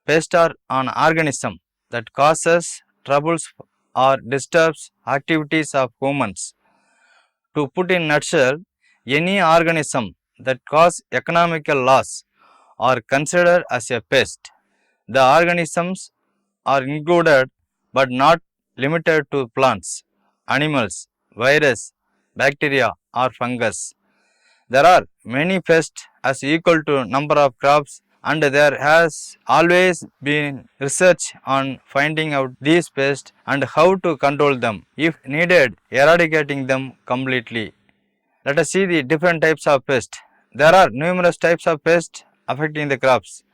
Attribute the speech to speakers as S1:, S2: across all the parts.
S1: Pests are an organism that causes troubles or disturbs activities of humans. To put in nutshell, any organism that cause economical loss are considered as a pest. The organisms are included but not limited to plants, animals, virus, bacteria or fungus. There are many pests as equal to number of crops, and there has always been research on finding out these pests and how to control them, if needed eradicating them completely. Let us see the different types of pests. There are numerous types of pests affecting the crops.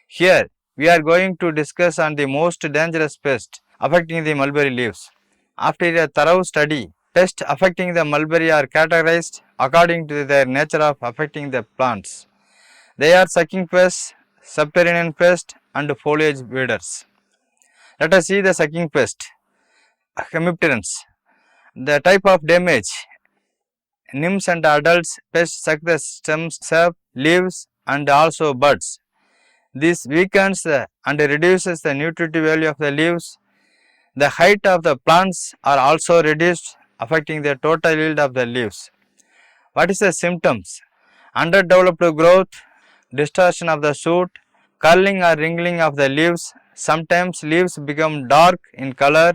S1: Here we are going to discuss on the most dangerous pest affecting the mulberry leaves. After a thorough study, pests affecting the mulberry are categorized according to their nature of affecting the plants. They are sucking pests, subterranean pests and foliage weeders. Let us see the sucking pest. Hemipterans. The type of damage. Nymphs and adults pests suck the stems, sap, leaves and also buds. This weakens and reduces the nutritive value of the leaves. The height of the plants are also reduced, affecting the total yield of the leaves. What is the symptoms? Underdeveloped growth, distortion of the shoot, curling or wrinkling of the leaves. Sometimes leaves become dark in color.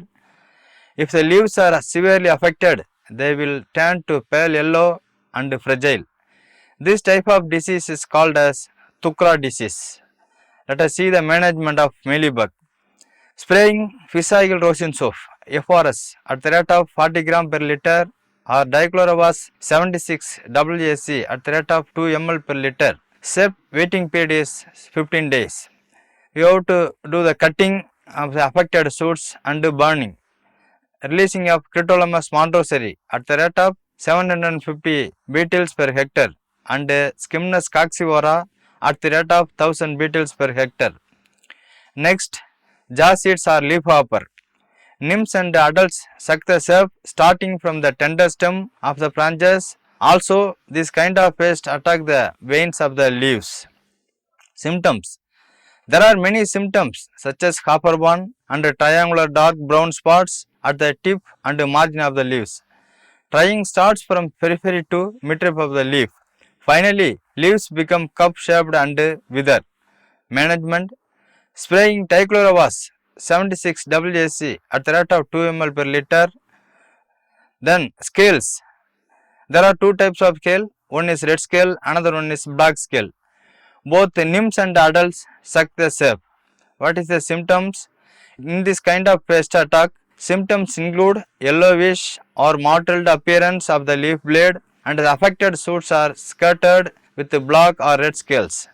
S1: If the leaves are severely affected, they will turn to pale yellow and fragile. This type of disease is called as Thukra disease. Let us see the management of mealybug. Spraying Physacyl rosin soap FRS at the rate of 40 gram per liter or Diclorowas 76 WAC at the rate of 2 ml per liter. SEP waiting period is 15 days. You have to do the cutting of the affected shoots and burning. Releasing of Cryptolamus montroseri at the rate of 750 beetles per hectare and Scymnus coccivora at the rate of 1000 beetles per hectare. Next, jaw seeds or leafhopper. Nymphs and adults suck the sap starting from the tender stem of the branches. Also, this kind of pest attack the veins of the leaves. Symptoms. There are many symptoms such as hopperborn and triangular dark brown spots at the tip and margin of the leaves. Drying starts from periphery to midrib of the leaf. Finally, leaves become cup-shaped and wither. Management. Spraying Diclorowas 76 WAC at the rate of 2 ml per liter. Then scales. There are two types of scale. One is red scale, another one is black scale. Both nymphs and adults suck the sap. What is the symptoms? In this kind of pest attack, symptoms include yellowish or mottled appearance of the leaf blade, and the affected shoots are scattered with black or red scales.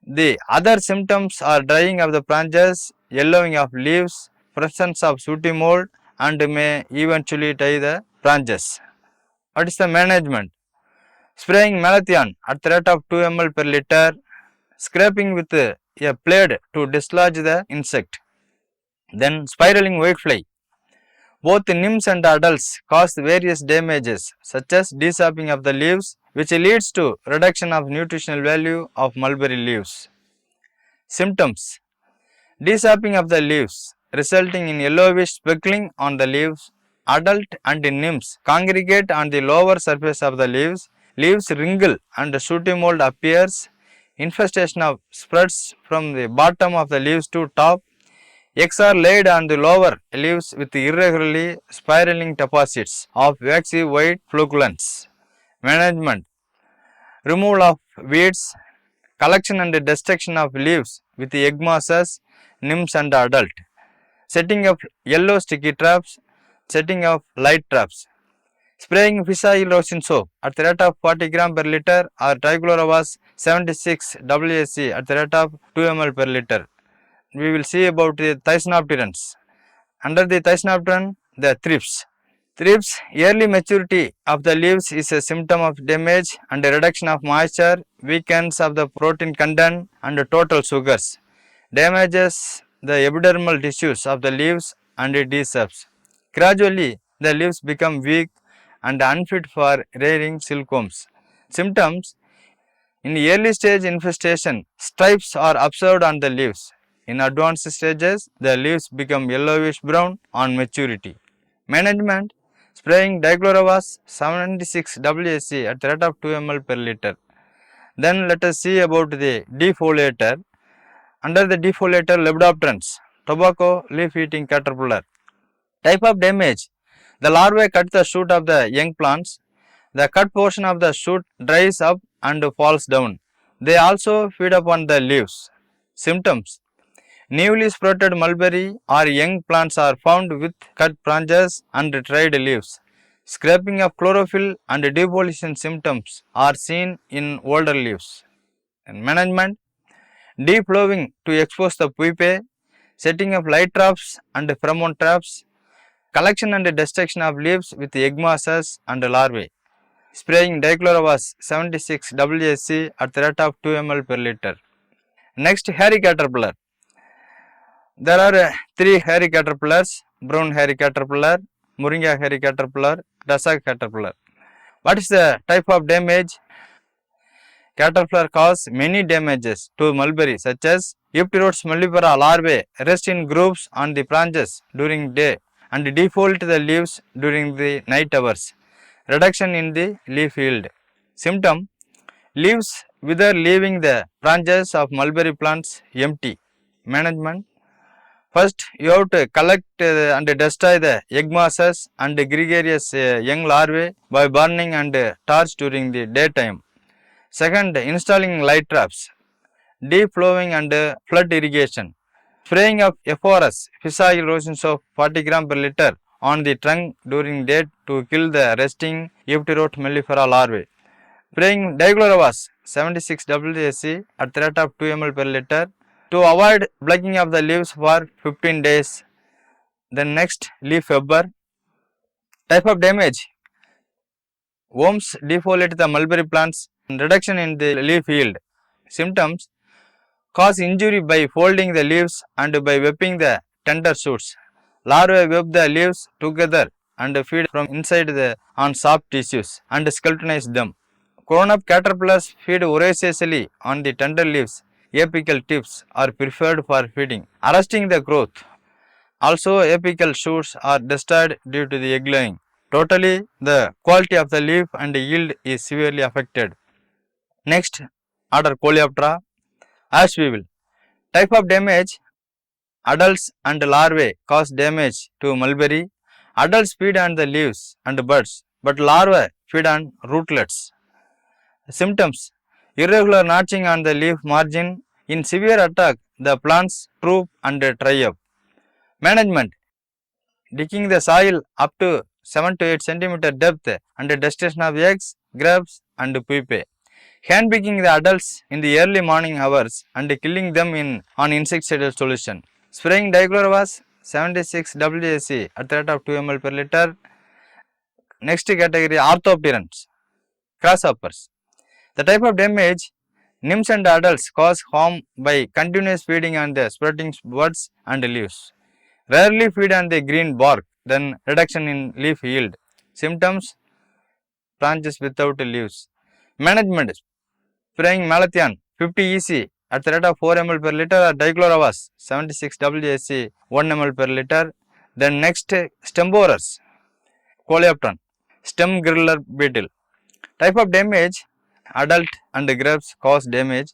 S1: The other symptoms are drying of the branches, yellowing of leaves, presence of sooty mold, and may eventually die the branches. What is the management? Spraying malathion at the rate of 2 ml per liter, scraping with a blade to dislodge the insect. Then spiraling whitefly. Both nymphs and adults cause various damages such as desapping of the leaves, which leads to reduction of nutritional value of mulberry leaves. Symptoms. Desapping of the leaves resulting in yellowish speckling on the leaves. Adult and nymphs congregate on the lower surface of the leaves. Leaves wrinkle and sooty mold appears. Infestation of spreads from the bottom of the leaves to top. Eggs are laid on the lower leaves with irregularly spiraling deposits of waxy white flocculence. Management. Removal of weeds, collection and destruction of leaves with egg mosses, nymphs and adult. Setting of yellow sticky traps, setting of light traps. Spraying Physacyl rosin soap at the rate of 40 gram per liter or Diclorowas 76 WAC at the rate of 2 ml per liter. We will see about the Thysanopterans. Under the Thysanopteran, the thrips. Thrips, early maturity of the leaves is a symptom of damage and reduction of moisture, weakness of the protein content and total sugars. Damages the epidermal tissues of the leaves and it desaps. Gradually, the leaves become weak and unfit for rearing silkworms. Symptoms. In early stage infestation, stripes are observed on the leaves. In advanced stages, the leaves become yellowish brown on maturity. Management: spraying dichlorobas 76 WSC at the rate of 2 ml per liter. Then let us see about the defoliator. Under the defoliator, lepidopterans, tobacco leaf eating caterpillar. Type of damage: the larvae cut the shoot of the young plants. The cut portion of the shoot dries up and falls down. They also feed upon the leaves. Symptoms: newly sprouted mulberry or young plants are found with cut branches and dried leaves. Scraping of chlorophyll and defoliation symptoms are seen in older leaves. And management: deflowing to expose the pupae, setting of light traps and pheromone traps, collection and destruction of leaves with egg masses and larvae. Spraying dichlorobas 76 WSC at the rate of 2 ml per liter. Next, hairy caterpillar. There are 3 hairy caterpillars: brown hairy caterpillar, moringa hairy caterpillar, Dasa caterpillar. What is the type of damage? Caterpillar cause many damages to mulberry, such as Eupterodes mellifera larvae rest in groups on the branches during day and defoliate the leaves during the night hours. Reduction in the leaf yield. Symptom: leaves wither, leaving the branches of mulberry plants empty. Management: first, you have to collect and destroy the egg masses and gregarious young larvae by burning and torch during the daytime. Second, installing light traps, deflowing and flood irrigation. Spraying of FRS, fissile rosin soap 40 gram per liter on the trunk during day to kill the resting Eupterodes mellifera larvae. Spraying dichlorobas 76 WSC at the rate of 2 ml per liter to avoid blacking of the leaves for 15 days. Then next, leaf webber. Type of damage: worms defoliate the mulberry plants and reduction in the leaf yield. Symptoms: cause injury by folding the leaves and by whipping the tender shoots. Larvae web the leaves together and feed from inside on soft tissues and skeletonize them. Grown-up caterpillars feed voraciously on the tender leaves. Apical tips are preferred for feeding, arresting the growth. Also, apical shoots are destroyed due to the egg laying. Totally, the quality of the leaf and yield is severely affected. Next, order Coleoptera. As we will. Type of damage: adults and larvae cause damage to mulberry. Adults feed on the leaves and buds, but larvae feed on rootlets. Symptoms: irregular notching on the leaf margin. In severe attack, the plants droop and dry up. Management: digging the soil up to 7 to 8 cm depth and destruction of eggs, grubs and pupae. Hand picking the adults in the early morning hours and killing them on insecticidal solution. Spraying dichlorobas 76 WSC at the rate of 2 ml per liter. Next category, orthopterans, grasshoppers. The type of damage: nymphs and adults cause harm by continuous feeding on the sprouting buds and leaves. Rarely feed on the green bark, then reduction in leaf yield. Symptoms: branches without leaves. Management: spraying malathion 50 EC at the rate of 4 ml per liter or dichlorobas 76 WSC 1 ml per liter. Then next, stem borers, Coleoptera, stem griller beetle. Type of damage: adult and grubs cause damage.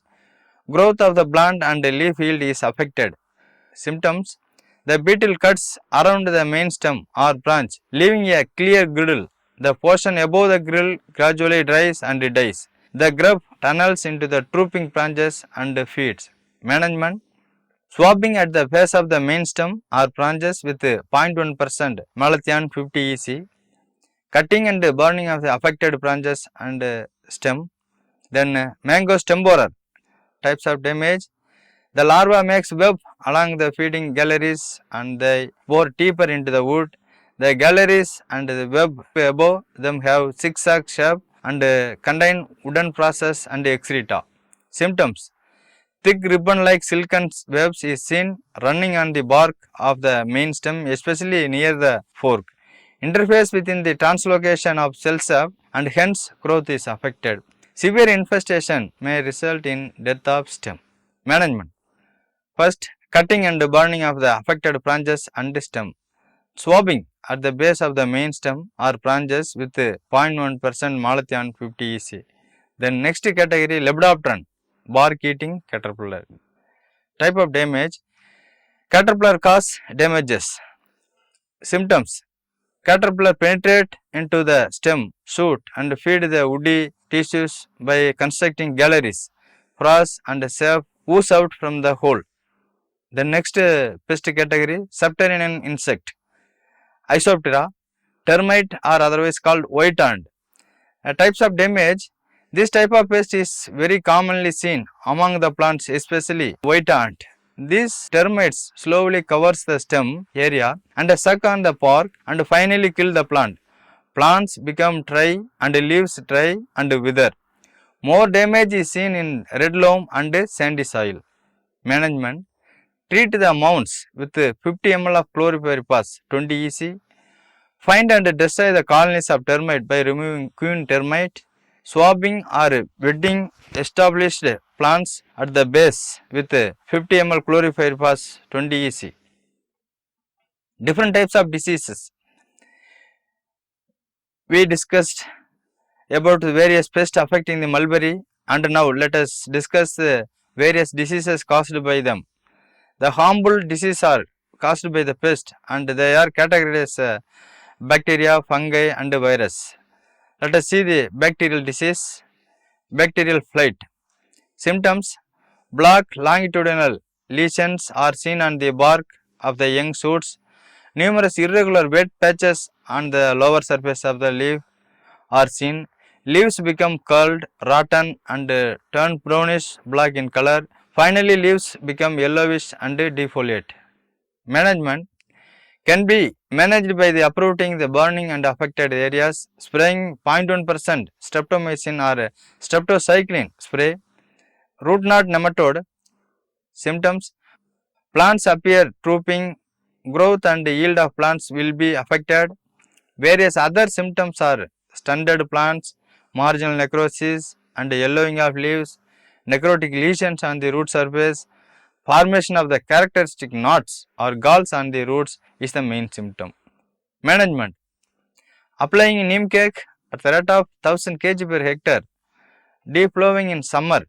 S1: Growth of the plant and leaf yield is affected. Symptoms: the beetle cuts around the main stem or branch, leaving a clear girdle. The portion above the girdle gradually dries and dies. The grub tunnels into the drooping branches and feeds. Management: swabbing at the base of the main stem or branches with 0.1% malathion 50 EC. Cutting and burning of the affected branches and stem. Then mango stem borer. Types of damage: the larva makes web along the feeding galleries and they bore deeper into the wood. The galleries and the web above them have zigzag shape and contain wooden process and excreta. Symptoms: thick ribbon-like silken webs is seen running on the bark of the main stem, especially near the fork. Interface within the translocation of cell shape and hence growth is affected. Severe infestation may result in death of stem. Management: first, cutting and burning of the affected branches and stem, swabbing at the base of the main stem or branches with 0.1% malathion 50 EC. Then next category Lepidopteran, bark eating caterpillar. Type of damage, caterpillar cause damages. Symptoms, caterpillar penetrate into the stem, shoot and feed the woody tissues by constructing galleries, frost and sap ooze out from the hole. The next pest category, subterranean insect, Isoptera, termite or otherwise called white ant. Types of damage, this type of pest is very commonly seen among the plants, especially white ant. These termites slowly covers the stem area and suck on the bark and finally kill the plant. Plants become dry and leaves dry and wither. More damage is seen in red loam and sandy soil. Management, treat the mounds with 50 ml of chlorpyrifos 20 EC. Find and destroy the colonies of termite by removing queen termite. Swabbing or bedding established plants at the base with 50 ml chlorpyrifos 20 EC. Different types of diseases. We discussed about the various pests affecting the mulberry, and now let us discuss the various diseases caused by them. The harmful diseases are caused by the pest and they are categorized as bacteria, fungi and virus. Let us see the bacterial disease, bacterial flight. Symptoms, black longitudinal lesions are seen on the bark of the young shoots. Numerous irregular wet patches on the lower surface of the leaf are seen. Leaves become curled, rotten and turn brownish black in color. Finally, leaves become yellowish and defoliate. Management can be managed by the uprooting the burning and affected areas, spraying 0.1% streptomycin or streptocycline spray, root knot nematode. Symptoms, plants appear drooping, growth and yield of plants will be affected. Various other symptoms are stunted plants, marginal necrosis and yellowing of leaves, necrotic lesions on the root surface, formation of the characteristic knots or galls on the roots is the main symptom. Management, applying neem cake at the rate of 1000 kg per hectare, deflowing in summer,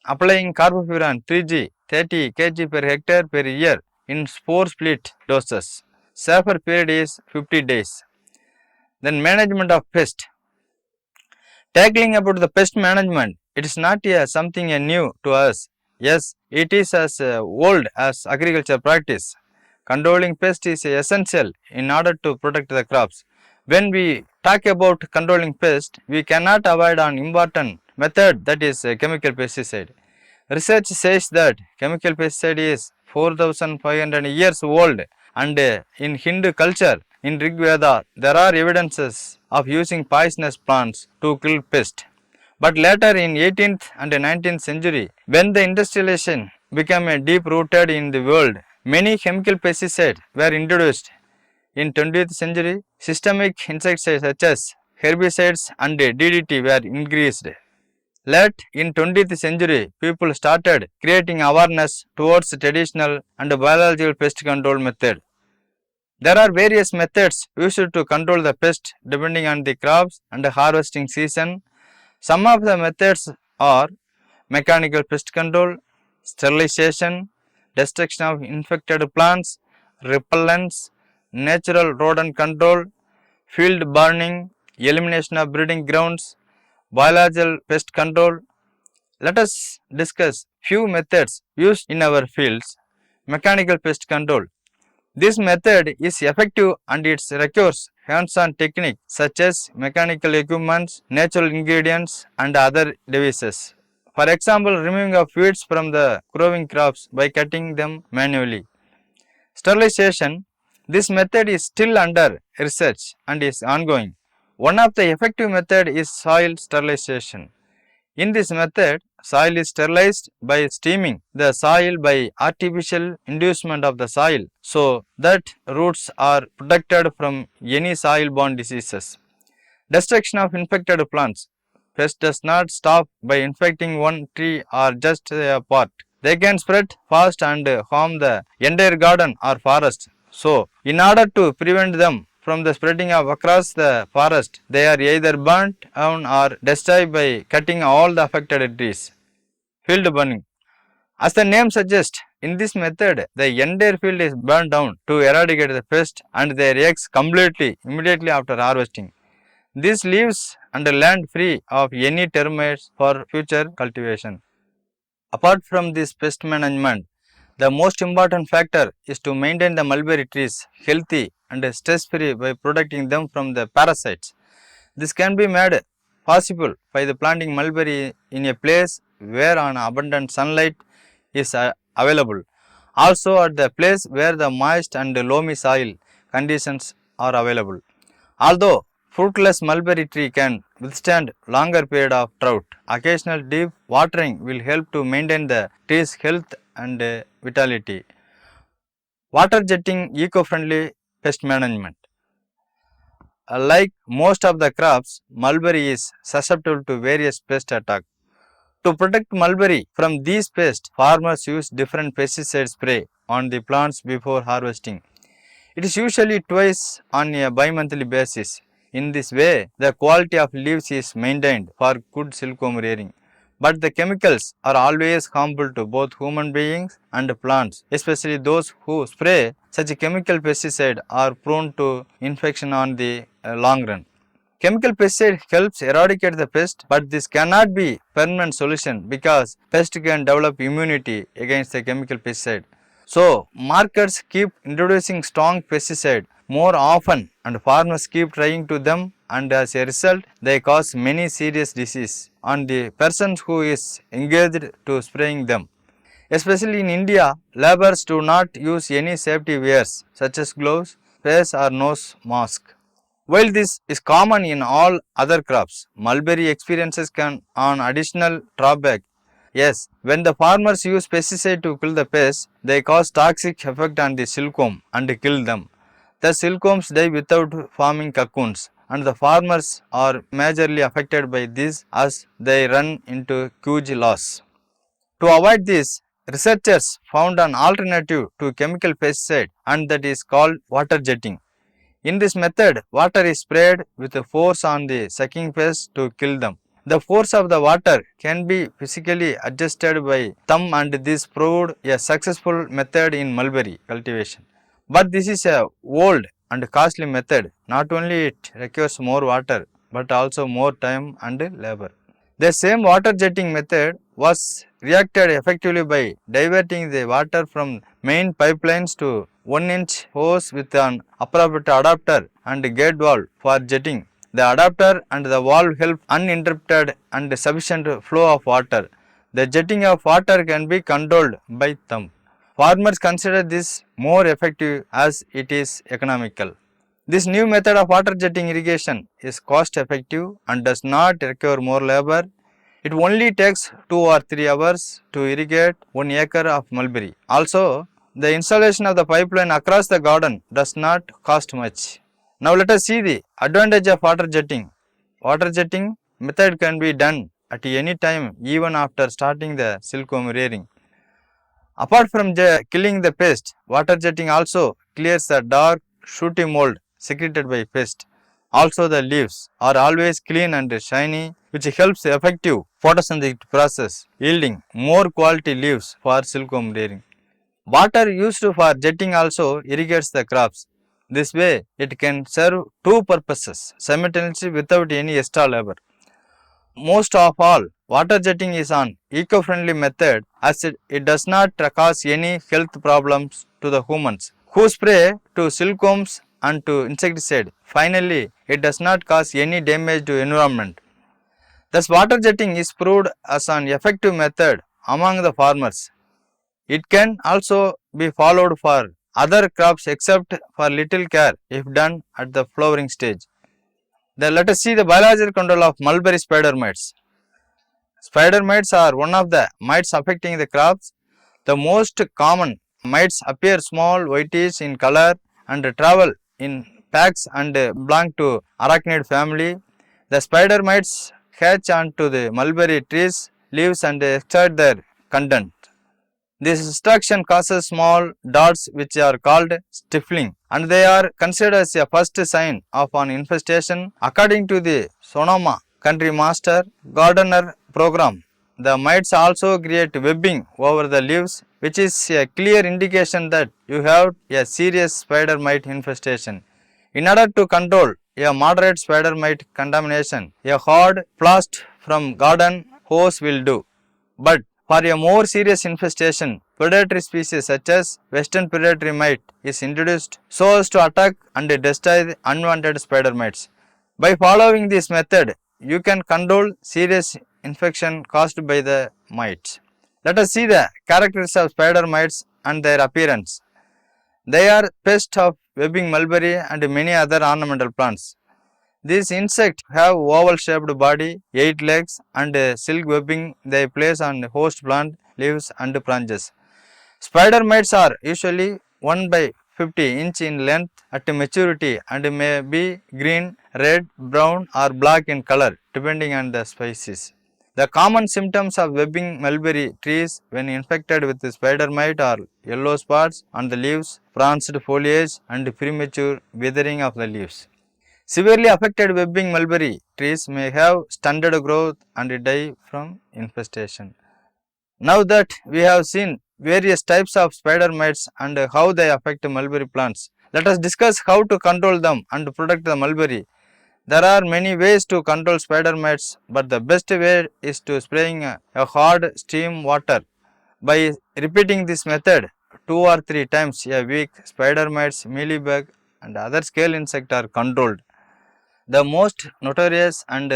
S1: applying carbofuran 3G 30 kg per hectare per year in 4 split doses. Safer period is 50 days. Then management of pest. Tackling about the pest management, it is not something new to us. Yes, it is as old as agriculture practice. Controlling pest is essential in order to protect the crops. When we talk about controlling pest, we cannot avoid an important method, that is chemical pesticide. Research says that chemical pesticide is 4500 years old, and in Hindu culture, in Rig Veda, there are evidences of using poisonous plants to kill pests. But later in 18th and 19th century, when the industrialization became deep rooted in the world, many chemical pesticides were introduced. In 20th century, systemic insecticides such as herbicides and DDT were increased. Late in 20th century, people started creating awareness towards traditional and biological pest control method. There are various methods used to control the pest depending on the crops and the harvesting season. Some of the methods are mechanical pest control, sterilization, destruction of infected plants, repellents, natural rodent control, field burning, elimination of breeding grounds, biological pest control. Let us discuss few methods used in our fields. Mechanical pest control. This method is effective and it requires hands-on technique such as mechanical equipments, natural ingredients and other devices. For example, removing of weeds from the growing crops by cutting them manually. Sterilization. This method is still under research and is ongoing. One of the effective method is soil sterilization. In this method, soil is sterilized by steaming the soil by artificial inducement of the soil so that roots are protected from any soil-borne diseases. Destruction of infected plants. Pest does not stop by infecting one tree or just a part. They can spread fast and harm the entire garden or forest. So, in order to prevent them from the spreading of across the forest, they are either burnt down or destroyed by cutting all the affected trees. Field burning. As the name suggests, in this method, the entire field is burned down to eradicate the pest and their eggs completely immediately after harvesting. This leaves and land free of any termites for future cultivation. Apart from this pest management, the most important factor is to maintain the mulberry trees healthy and stress free by protecting them from the parasites. This can be made possible by the planting mulberry in a place where an abundant sunlight is available. Also at the place where the moist and loamy soil conditions are available. Although fruitless mulberry tree can withstand longer period of drought, occasional deep watering will help to maintain the tree's health and vitality. Water jetting eco-friendly pest management. Like most of the crops, mulberry is susceptible to various pest attacks. To protect mulberry from these pests, farmers use different pesticide spray on the plants before harvesting. It is usually twice on a bi-monthly basis. In this way, the quality of leaves is maintained for good silkworm rearing. But the chemicals are always harmful to both human beings and plants, especially those who spray such a chemical pesticide are prone to infection on the long run. Chemical pesticide helps eradicate the pest, but this cannot be permanent solution because pest can develop immunity against the chemical pesticide. So, markets keep introducing strong pesticide more often and farmers keep trying to them, and as a result they cause many serious disease on the person who is engaged to spraying them. Especially in India, laborers do not use any safety wears such as gloves, face or nose mask. While this is common in all other crops, mulberry experiences an additional drawback. Yes, when the farmers use pesticide to kill the pest, they cause toxic effect on the silkworm and kill them. The silkworms die without forming cocoons, and the farmers are majorly affected by this as they run into huge loss. To avoid this, researchers found an alternative to chemical pesticide, and that is called water jetting. In this method, water is sprayed with a force on the sucking pests to kill them. The force of the water can be physically adjusted by thumb, and this proved a successful method in mulberry cultivation. But this is a old and costly method. Not only it requires more water, but also more time and labor. The same water jetting method was reacted effectively by diverting the water from main pipelines to 1-inch hose with an appropriate adapter and gate valve for jetting. The adapter and the valve help uninterrupted and sufficient flow of water. The jetting of water can be controlled by thumb. Farmers consider this more effective as it is economical. This new method of water jetting irrigation is cost effective and does not require more labor. It only takes 2 or 3 hours to irrigate 1 acre of mulberry. Also, the installation of the pipeline across the garden does not cost much. Now let us see the advantage of water jetting. Water jetting method can be done at any time even after starting the silkworm rearing. Apart from killing the pest, water jetting also clears the dark shooty mold secreted by pest. Also, the leaves are always clean and shiny, which helps the effective photosynthetic process, yielding more quality leaves for silkworm rearing. Water used for jetting also irrigates the crops. This way, it can serve two purposes simultaneously without any extra labor. Most of all, water jetting is an eco-friendly method as it does not cause any health problems to the humans who spray to silkworms and to insecticide. Finally, it does not cause any damage to environment. Thus, water jetting is proved as an effective method among the farmers. It can also be followed for other crops except for little care if done at the flowering stage. Then let us see the biological control of mulberry spider mites. Spider mites are one of the mites affecting the crops. The most common mites appear small, whitish in color and travel in packs and belong to arachnid family. The spider mites hatch onto the mulberry trees leaves and extract their content. This destruction causes small dots which are called stifling, and they are considered as a first sign of an infestation. According to the Sonoma Country Master Gardener program, the mites also create webbing over the leaves, which is a clear indication that you have a serious spider mite infestation. In order to control a moderate spider mite contamination, a hard blast from garden hose will do. But for a more serious infestation, predatory species such as western predatory mite is introduced so as to attack and destroy the unwanted spider mites. By following this method, you can control serious infection caused by the mites. Let us see the characteristics of spider mites and their appearance. They are pests of webbing mulberry and many other ornamental plants. These insects have oval-shaped body, 8 legs, and silk webbing they place on host plant leaves and branches. Spider mites are usually 1 by 50 inch in length at maturity and may be green, red, brown or black in color depending on the species. The common symptoms of webbing mulberry trees when infected with the spider mite are yellow spots on the leaves, bronzed foliage and premature withering of the leaves. Severely affected webbing mulberry trees may have stunted growth and die from infestation. Now that we have seen various types of spider mites and how they affect mulberry plants, let us discuss how to control them and protect the mulberry. There are many ways to control spider mites, but the best way is to spraying a hard steam water. By repeating this method 2 or 3 times a week, spider mites, mealybug and other scale insects are controlled. The most notorious and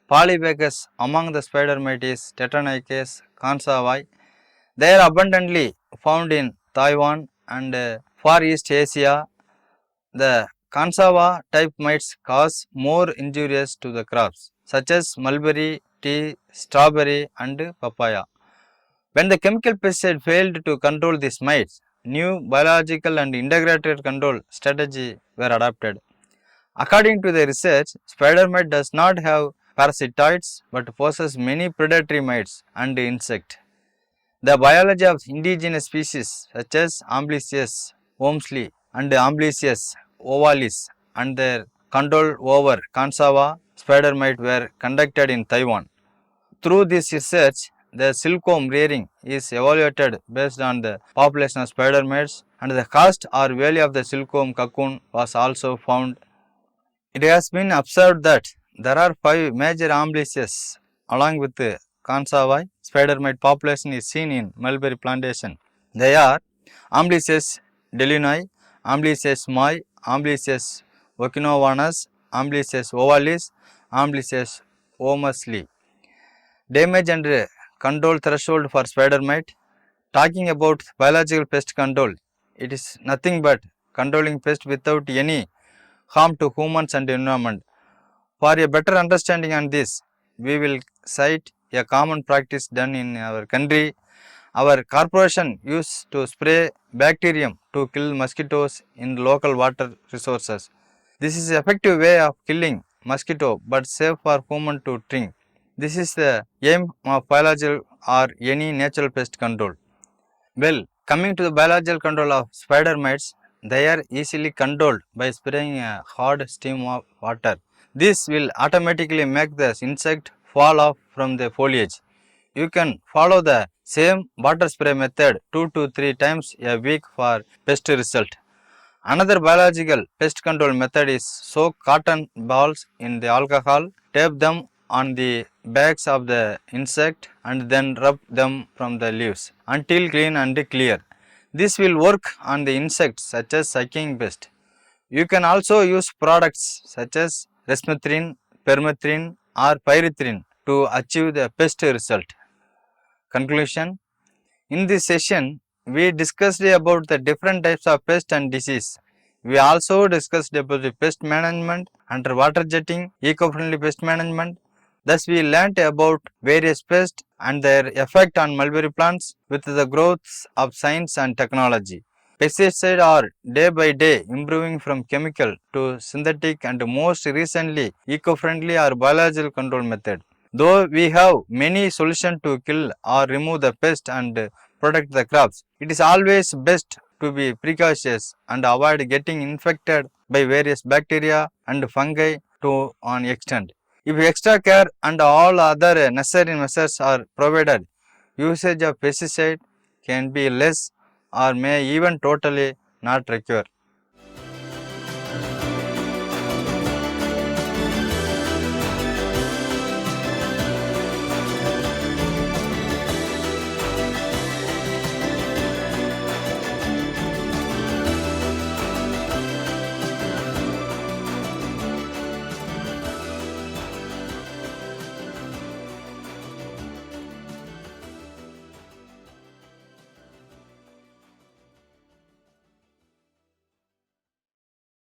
S1: polypagous among the spider mite is Tetanoiches kansavai. They are abundantly found in Taiwan and Far East Asia. The Kansava type mites cause more injuries to the crops such as mulberry, tea, strawberry and papaya. When the chemical pesticide failed to control these mites, new biological and integrated control strategy were adopted. According to the research, spider mite does not have parasitoids but possesses many predatory mites and insects. The biology of indigenous species such as Amblicius wormsley and Amblicius ovalis and their control over Kansava spider mite were conducted in Taiwan. Through this research, the silkworm rearing is evaluated based on the population of spider mites and the cost or value of the silkworm cocoon was also found. It has been observed that there are 5 major Amblicius along with the Kansavai spider mite population is seen in mulberry plantation. They are Amblicius deluni, Amblicius moi, Amblicius okinovanus, Amblicius ovalis, Amblicius wormsley. Damage and control threshold for spider mite. Talking about biological pest control, it is nothing but controlling pest without any harm to humans and environment. For a better understanding on this, we will cite a common practice done in our country. Our corporation used to spray bacterium to kill mosquitoes in local water resources. This is an effective way of killing mosquito but safe for human to drink. This is the aim of biological or any natural pest control. Well, coming to the biological control of spider mites, they are easily controlled by spraying a hard steam of water. This will automatically make the insect fall off from the foliage. You can follow the same water spray method 2 to 3 times a week for best result. Another biological pest control method is soak cotton balls in the alcohol, tape them on the backs of the insect and then rub them from the leaves until clean and clear. This will work on the insects such as sucking pest. You can also use products such as resmethrin, permethrin or pyrethrin to achieve the best result. Conclusion: in this session, we discussed about the different types of pest and disease. We also discussed about the pest management, underwater jetting, eco-friendly pest management. Thus, we learnt about various pests and their effect on mulberry plants with the growth of science and technology. Pesticides are day by day improving from chemical to synthetic and most recently eco-friendly or biological control method. Though we have many solutions to kill or remove the pest and protect the crops. It is always best to be precautious and avoid getting infected by various bacteria and fungi to an extent. If extra care and all other necessary measures are provided, usage of pesticide can be less or may even totally not require.